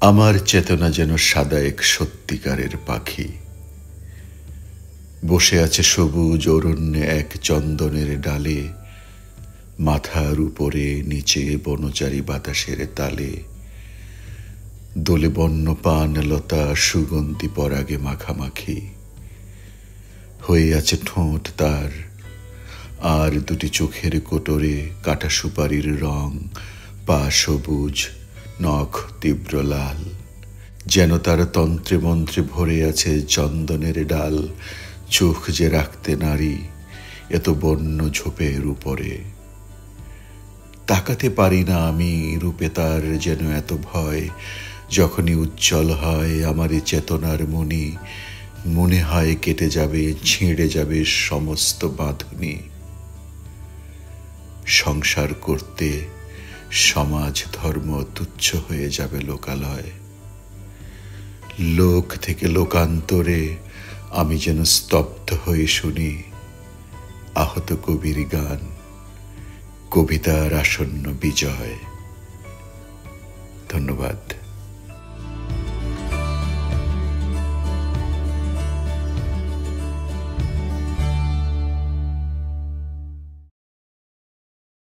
আমার চেতনা যেন সাদা এক সত্যিকারের পাখি, বসে আছে সবুজ অরণ্যে এক চন্দনের ডালে, মাথার উপরে নিচে বনচারী বাতাসের তালে, দোলে বন্য পান লতা সুগন্ধি পরাগে মাখামাখি। হয়ে আছে ঠোঁট তার, আর দুটি চোখের কোটরে কাটা সুপারির রং, পা সবুজ, নখ তীব্র লাল। যেন তার তন্ত্রে মন্ত্রে ভরে আছে চন্দনের ডাল, চোখ যে রাখতে নারী এত বন্য ঝোপের উপরে। তাকাতে পারি না আমি রূপে তার যেন এত ভয়, যখনই উজ্জ্বল হয় আমার চেতনার মণি, মনে হয় কেটে যাবে ছিঁড়ে যাবে সমস্ত বাঁধনি। সংসার করতে সমাজ ধর্ম তুচ্ছ হয়ে যাবে লোকালয়। লোক থেকে লোকান্তরে আমি যেন স্তব্ধ হয়ে শুনি আহত কবির গান, কবিতার আসন্ন বিজয়। ধন্যবাদ।